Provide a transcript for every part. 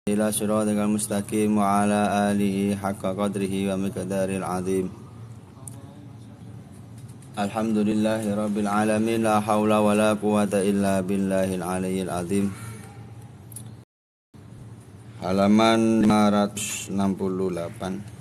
ila siratal mustaqim wa ala alihi haqqa qadrihi wa miqdaril azim. Alhamdulillahi rabbil alamin, la haula wa la quwata illa billahil aliyyil azim. Halaman 568.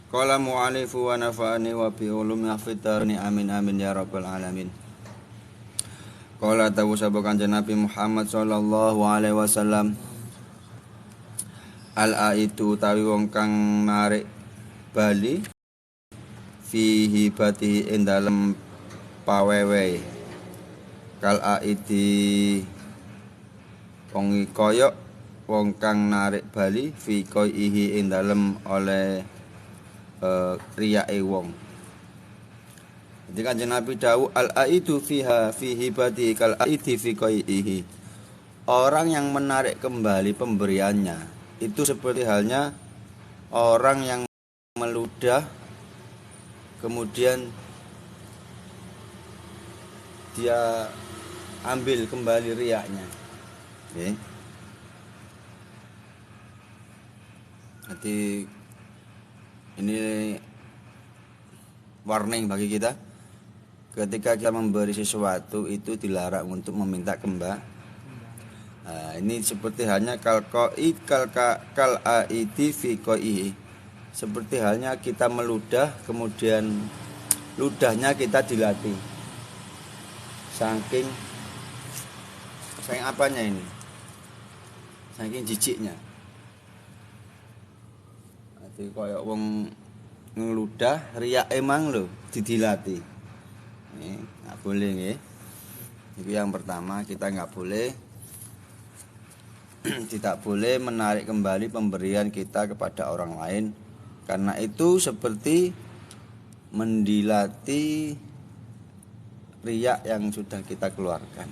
Qala mu'alifu wa nafa'ani wa bi ulumi afitarni amin amin ya rabbal alamin. Qala tawu sapa Kanjeng Nabi Muhammad sallallahu alaihi wasallam, al-aitu utawi wong kang narik bali fi hibatihi ing dalem pawewe, kal aidi wong koyok wong kang narik bali fi koihi ing dalem oleh riyake wong. Jadi Kanjeng Nabi dawuh al-aidu fiha fi hibati kal aidi fi qaihi. Orang yang menarik kembali pemberiannya itu seperti halnya orang yang meludah kemudian dia ambil kembali riyaknya. Oke. Jadi ini warning bagi kita. Ketika kita memberi sesuatu itu dilarang untuk meminta kembali. Nah, ini seperti halnya kal aidi fi qaihi. Seperti halnya kita meludah kemudian ludahnya kita dilatih. Saking apanya ini? Saking jijiknya. Kaya wong ngeludah riak emang lho didilati. Nggak boleh nggih. Itu yang pertama, kita nggak boleh tidak boleh menarik kembali pemberian kita kepada orang lain, karena itu seperti mendilati riak yang sudah kita keluarkan.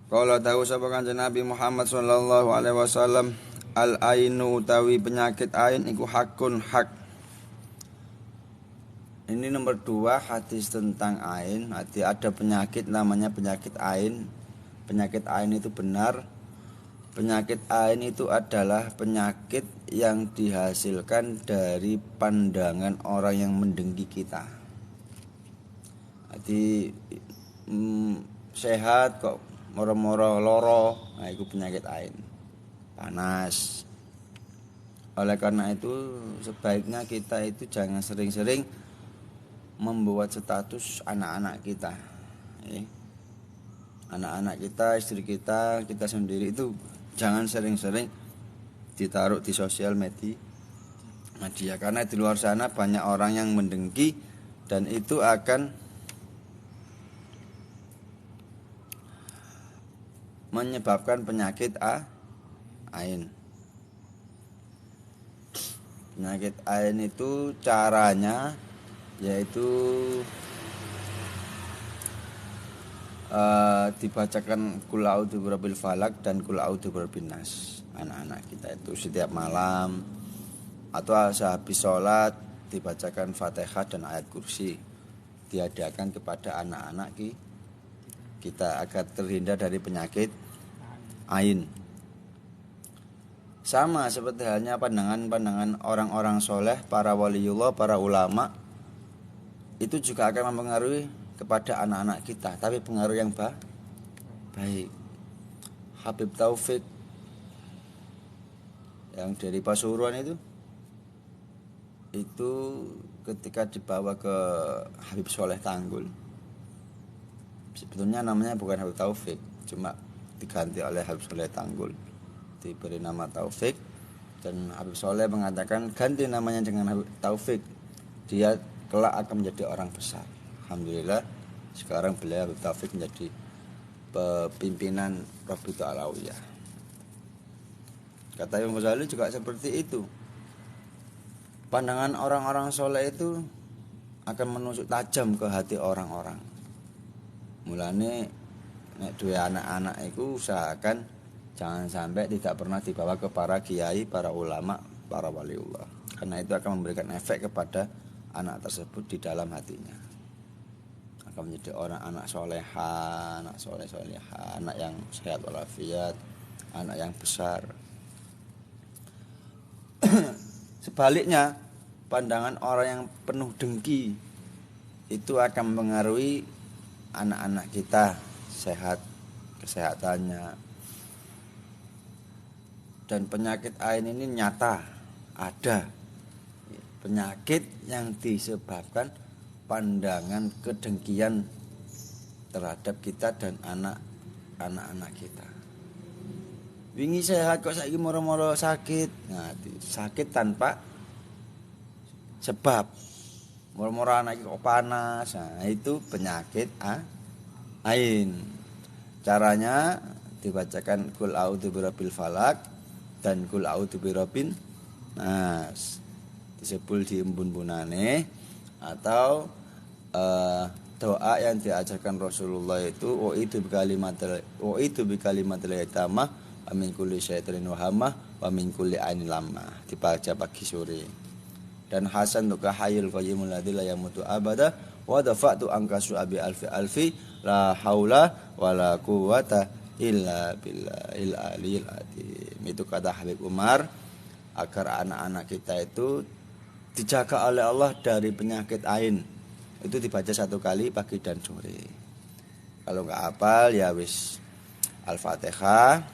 Qala tahu sapa Kanjeng Nabi Muhammad sallallahu alaihi wasallam, al-ainu utawi penyakit ain iku hakun hak. Ini nomor 2 hadis tentang ain. Ada penyakit namanya penyakit ain. Penyakit ain itu benar. Penyakit ain itu adalah penyakit yang dihasilkan dari pandangan orang yang mendengki kita. Jadi sehat kok moro-moro loro, nah itu penyakit ain. Panas. Oleh karena itu sebaiknya kita itu jangan sering-sering membuat status anak-anak kita. Anak-anak kita, istri kita, kita sendiri itu jangan sering-sering ditaruh di sosial media, karena di luar sana banyak orang yang mendengki dan itu akan menyebabkan penyakit ain. Penyakit ain itu caranya yaitu dibacakan Qul a'udzu birabbil falaq dan Qul a'udzu birabbin nas. Anak-anak kita itu setiap malam atau sehabis sholat dibacakan Fatihah dan ayat kursi, diadakan kepada anak-anak kita agar terhindar dari penyakit ain. Sama seperti halnya pandangan-pandangan orang-orang soleh, para waliullah, para ulama, itu juga akan mempengaruhi kepada anak-anak kita, tapi pengaruh yang baik. Habib Taufik yang dari Pasuruan itu ketika dibawa ke Habib Soleh Tanggul, sebetulnya namanya bukan Habib Taufik, cuma diganti oleh Habib Soleh Tanggul, diberi nama Taufik, dan Habib Soleh mengatakan ganti namanya dengan Habib Taufik, dia kelak akan menjadi orang besar. Alhamdulillah sekarang beliau Habib Taufik menjadi pimpinan Rabitatul Alawiyah. Kata Imam Ghazali juga seperti itu. Pandangan orang-orang soleh itu akan menusuk tajam ke hati orang-orang. Mulane nek duwe anak-anak itu usahakan jangan sampai tidak pernah dibawa ke para kiai, para ulama, para waliullah. Karena itu akan memberikan efek kepada anak tersebut di dalam hatinya. Akan menjadi orang anak soleha, anak soleh-soleha, anak yang sehat walafiat, anak yang besar. Sebaliknya, pandangan orang yang penuh dengki itu akan mempengaruhi anak-anak kita sehat kesehatannya. Dan penyakit ain ini nyata ada. Penyakit yang disebabkan pandangan kedengkian terhadap kita dan anak-anak kita. Wingi sehat kok saiki moro-moro sakit. Nah, sakit tanpa sebab. Moro-moro anak kok panas. Nah, itu penyakit ain. Caranya dibacakan Qul a'udzu birabbil falaq dan Qul a'udzu birabbin nas. Disebul di embun-bunane atau doa yang diajarkan Rasulullah itu wa itu bi kalimatil tamah wa min kulli syaitanin wahamah wa min kulli ainin lamah, dibaca pagi sore. Dan Hasan tuka hayyul qayyumul ladzi la yamutu abada wa dafa'tu angka su'abi alfi la haula wala quwata illa billahil aliyil azim. Itu kata Habib Umar, agar anak-anak kita itu dijaga oleh Allah dari penyakit ain. Itu dibaca 1 kali pagi dan sore. Kalau nggak hafal ya wis Al-Fatihah,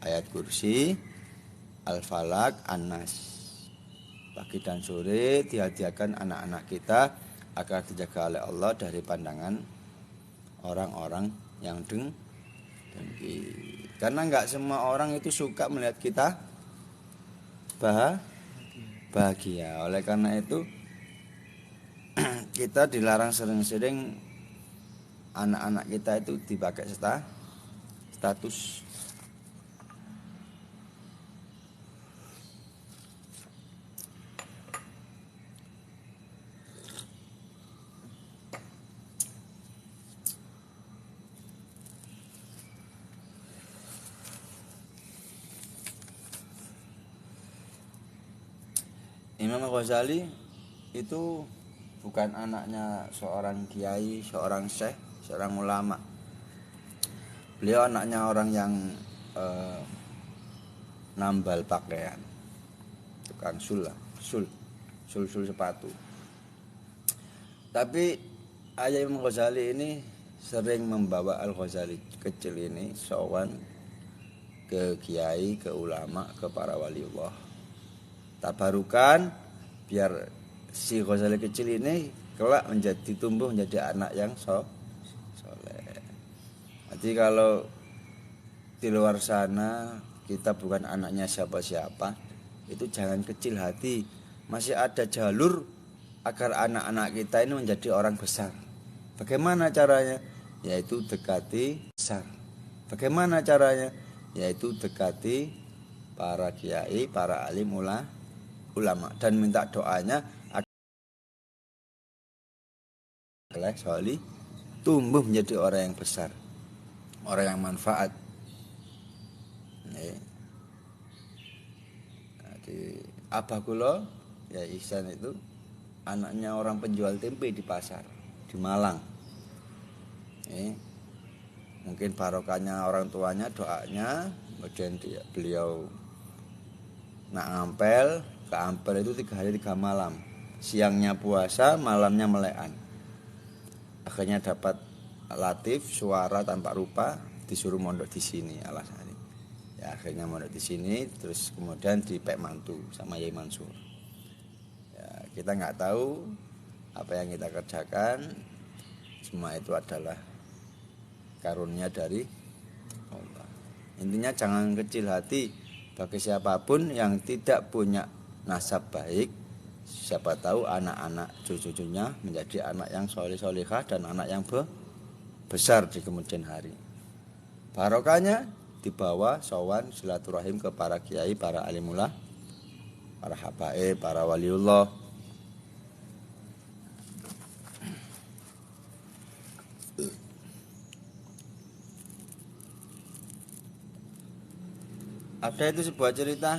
ayat kursi, Al-Falaq, An-Nas. Pagi dan sore dihadiahkan anak-anak kita agar dijaga oleh Allah dari pandangan orang-orang yang dengki. Karena nggak semua orang itu suka melihat kita bahagia. Oleh karena itu kita dilarang sering-sering anak-anak kita itu dipakai status. Imam Ghazali itu bukan anaknya seorang kiai, seorang syekh, seorang ulama. Beliau anaknya orang yang nambal pakaian, tukang sul sepatu. Tapi ayah Imam Ghazali ini sering membawa Al-Ghazali kecil ini sowan ke kiai, ke ulama, ke para waliullah. Tabarukan biar si Ghazali kecil ini kelak tumbuh menjadi anak yang soleh. Jadi kalau di luar sana kita bukan anaknya siapa-siapa, itu jangan kecil hati. Masih ada jalur agar anak-anak kita ini menjadi orang besar. Bagaimana caranya? Yaitu dekati besar. Bagaimana caranya? Yaitu dekati para kiai, para alim ulama dan minta doanya agar solih tumbuh menjadi orang yang besar, orang yang manfaat. Jadi abah kula ya Ihsan itu anaknya orang penjual tempe di pasar di Malang. Mungkin barokahnya orang tuanya, doanya, kemudian beliau nak ngampel. Keampel itu 3 hari 3 malam. Siangnya puasa, malamnya melekan. Akhirnya dapat latif, suara tanpa rupa, disuruh mondok di sini alasannya. Ya akhirnya mondok di sini, terus kemudian dipek mantu sama Yai Mansur. Ya, kita nggak tahu apa yang kita kerjakan, semua itu adalah karunia dari Allah. Intinya jangan kecil hati bagi siapapun yang tidak punya nasab baik. Siapa tahu anak-anak cucu-cucunya menjadi anak yang soleh-solehah dan anak yang besar di kemudian hari. Barokahnya dibawa sowan silaturahim ke para kiai, para alimullah, para habaib, para waliullah. Ada itu sebuah cerita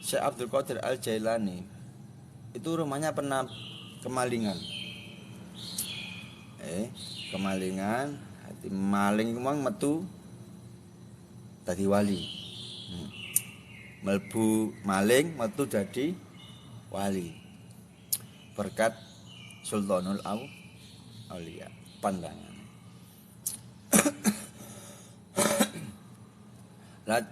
Syekh Abdul Qadir Al Jailani. Itu rumahnya pernah kemalingan. Kemalingan, hati maling memang metu dadi wali. Melbu maling metu jadi wali. Berkat Sultanul Aulia pandangan. Lah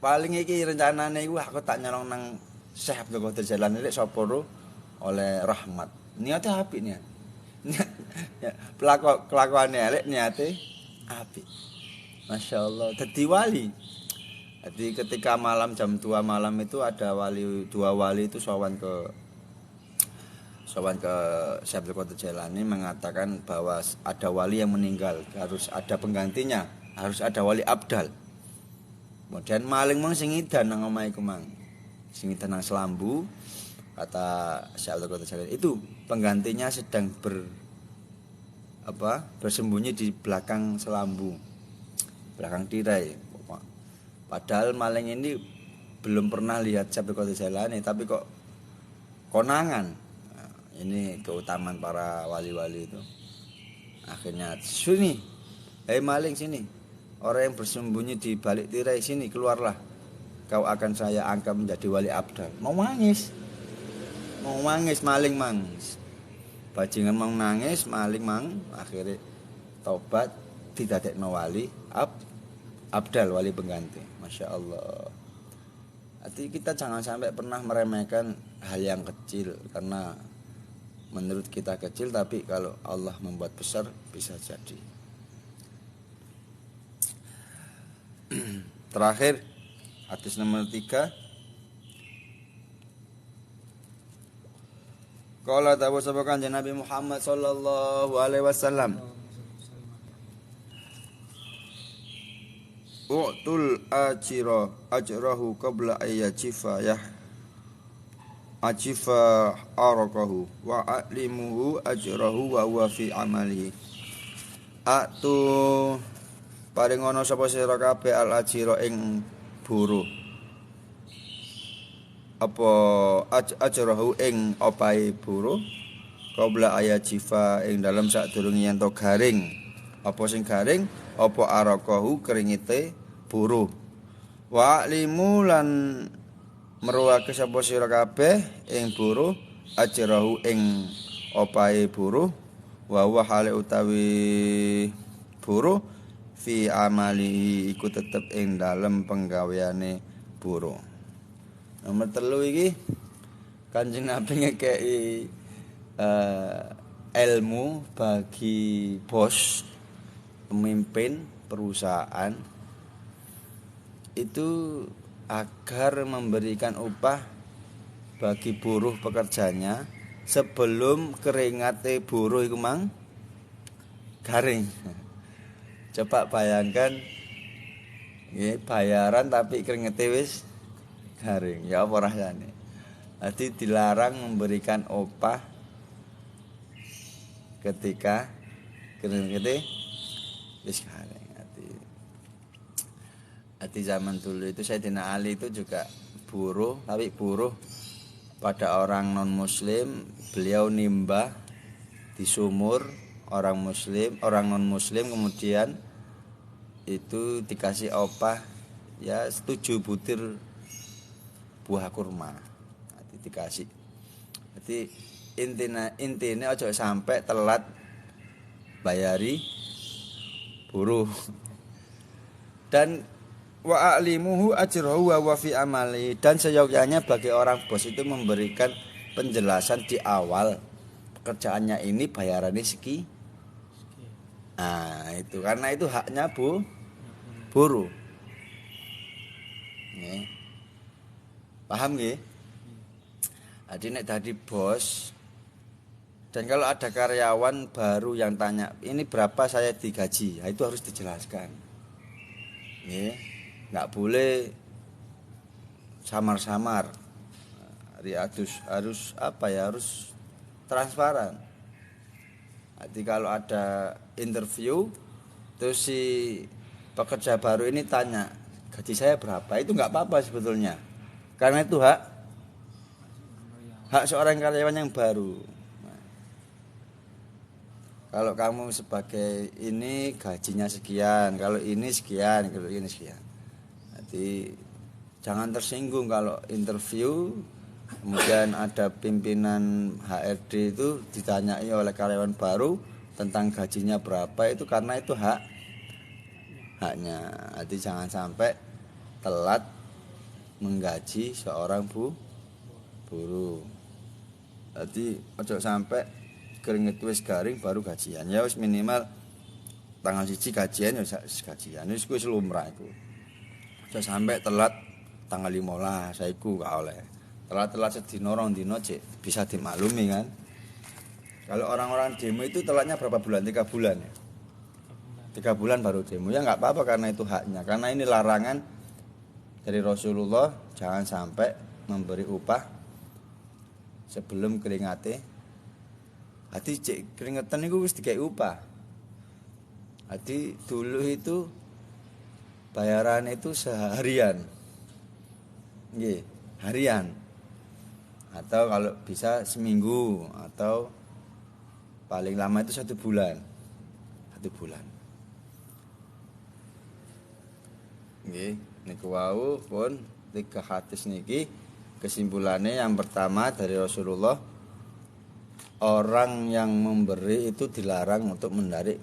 paling iki rencanane iku aku tak nyolong nang Syekh Abdul Qadir Jailani rek sapa oleh rahmat. Niate apik niat. Kelakuane elek niate apik. Masyaallah dadi wali. Jadi ketika malam jam 2 malam itu ada dua wali itu sowan ke Syekh Abdul Qadir Jailani mengatakan bahwa ada wali yang meninggal, harus ada penggantinya, harus ada wali abdal. Kemudian maling mang sing idan nang omahe ku mang. Sing idan nang selambu, kata Syekh Abdul Qadir Jailani, itu penggantinya sedang bersembunyi di belakang selambu, belakang tirai. Padahal maling ini belum pernah lihat Syekh Abdul Qadir Jailani, tapi kok konangan. Nah, ini keutamaan para wali-wali itu. Akhirnya sini, maling sini. Orang yang bersembunyi di balik tirai sini, keluarlah. Kau akan saya angkat menjadi wali abdal. Mau nangis maling mang. Bajingan mau nangis, maling mang. Akhirnya tobat, didadekno wali abdal, wali pengganti. Masya Allah. Arti kita jangan sampai pernah meremehkan hal yang kecil, karena menurut kita kecil, tapi kalau Allah membuat besar bisa jadi. Terakhir hadis nomor 3. Qala ta'ala sabakan Nabi Muhammad sallallahu alaihi wasallam, u'tul ajrahu qabla ayyajifa ajifa arakahu wa a'limuhu ajrahu wa huwa fi amalihi. Atu paring ana sapa sira kabeh al ajira ing buruh. Apa ajrahu ing opahe buruh qabla ayyajifa ing dalem sadurunge yen to garing. Apa sing garing? Apa arakahu keringite buruh. Wa limu lan meruwake sapa sira kabeh ing buruh ajrahu ing opahe buruh wa huwa hale utawi buruh fi amali iku tetep ing dalem penggaweane buruh. Nomor 3 iki Kanjeng Nabi ngekeki ilmu bagi bos, pemimpin perusahaan itu agar memberikan upah bagi buruh pekerjanya sebelum keringate buruh iku mang garing. Coba bayangkan nggih, bayaran tapi keringete wis garing. Ya apa rasane? Jadi dilarang memberikan upah ketika keringete wis garing. Hati zaman dulu itu Sayyidina Ali itu juga buruh, tapi buruh pada orang non muslim. Beliau nimbah di sumur orang non muslim, kemudian itu dikasih upah ya 7 butir buah kurma. Nanti dikasih. Jadi intinya ojo sampai telat bayari buruh. Dan wa a'limuhu ajrahu wa fi amali, dan seyogyanya bagi orang bos itu memberikan penjelasan di awal pekerjaannya ini bayarannya segi. Nah, itu karena itu haknya buruh. Nggih. Paham nggih? Jadi nek dadi bos dan kalau ada karyawan baru yang tanya, "Ini berapa saya digaji?" Nah, itu harus dijelaskan. Nggih. Nggak boleh samar-samar. Harus transparan. Jadi kalau ada interview terus si pekerja baru ini tanya, gaji saya berapa, itu nggak apa-apa sebetulnya, karena itu hak seorang karyawan yang baru. Nah, kalau kamu sebagai ini gajinya sekian, kalau ini sekian, kalau ini sekian. Jadi jangan tersinggung kalau interview kemudian ada pimpinan HRD itu ditanyai oleh karyawan baru tentang gajinya berapa, itu karena itu haknya. Jadi jangan sampai telat menggaji seorang buruh. Jadi ojo sampai keringet wis garing baru gajian. Ya wis minimal tanggal 1 gajian ya gajian. Wis kuwi lumrah iku. Ojo sampai telat tanggal 15 saiku gak oleh. Telat-telat sedina rong dina cek bisa dimaklumi kan. Kalau orang-orang demo itu telatnya berapa bulan? 3 bulan ya. 3 bulan baru demo. Ya enggak apa-apa karena itu haknya. Karena ini larangan dari Rasulullah, jangan sampai memberi upah sebelum keringate. Hati cek keringetan itu wis dikai upah. Hati dulu itu bayaran itu seharian. Nggih, harian. Atau kalau bisa seminggu atau paling lama itu 1 bulan. 1 bulan. Nggih, niku wau pun 3 hadis niki kesimpulannya yang pertama dari Rasulullah, orang yang memberi itu dilarang untuk menarik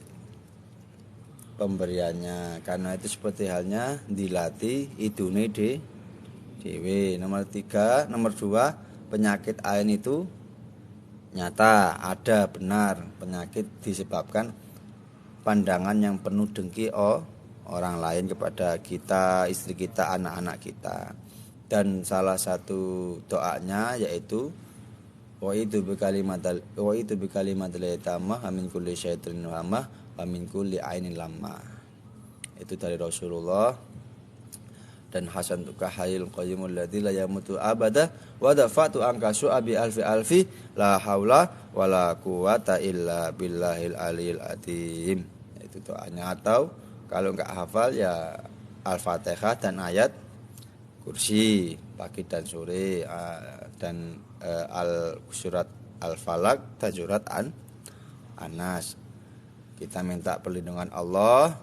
pemberiannya, karena itu seperti halnya dilatih idune dewe. Nomor 2, penyakit ain itu nyata, ada, benar. Penyakit disebabkan pandangan yang penuh dengki orang lain kepada kita, istri kita, anak-anak kita. Dan salah satu doanya yaitu wa itu bi kalimatil tamah amin kulli syaitanir hamah amin kulli ainin lamah. Itu dari Rasulullah. Dan hasan tukahayil qayyimul ladzi la yamutu abada wa dafatu angka su'abi alfi la haula wala quwata illa billahil aliyil azim. Itu doanya. Atau kalau enggak hafal ya Al-Fatihah dan ayat kursi pagi dan sore, dan surat Al-Falaq dan surat An-Nas. Kita minta perlindungan Allah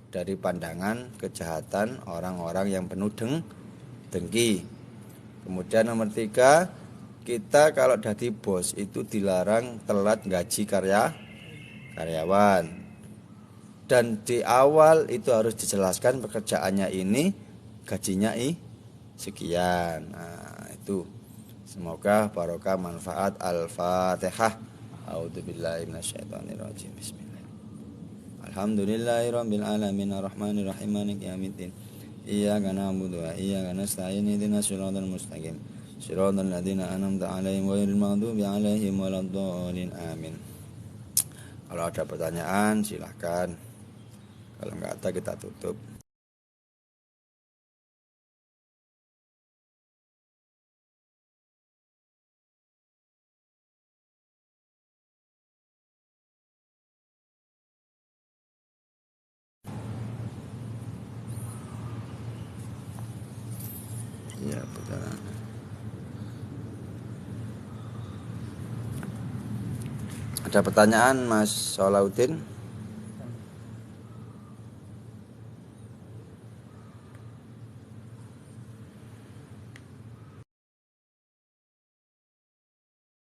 dari pandangan kejahatan orang-orang yang penuh dengki. Kemudian nomor 3, kita kalau jadi bos itu dilarang telat gaji karyawan. Dan di awal itu harus dijelaskan pekerjaannya ini gajinya sekian. Nah, itu semoga barokah manfaat. Al-Fatihah. A'udzubillahi minasyaitonirrajim. Bismillah. Alhamdulillahirabbil alamin arrahmanir rahim maliki yaumiddin. Iyyaka na'budu wa iyyaka nasta'in ihdinas siratal mustaqim. Shiratal ladzina an'amta 'alaihim ghairil maghdubi 'alaihim waladdallin. Amin. Kalau ada pertanyaan silahkan. Kalau enggak ada kita tutup. Ya, pertanyaan. Ada pertanyaan Mas Salahuddin?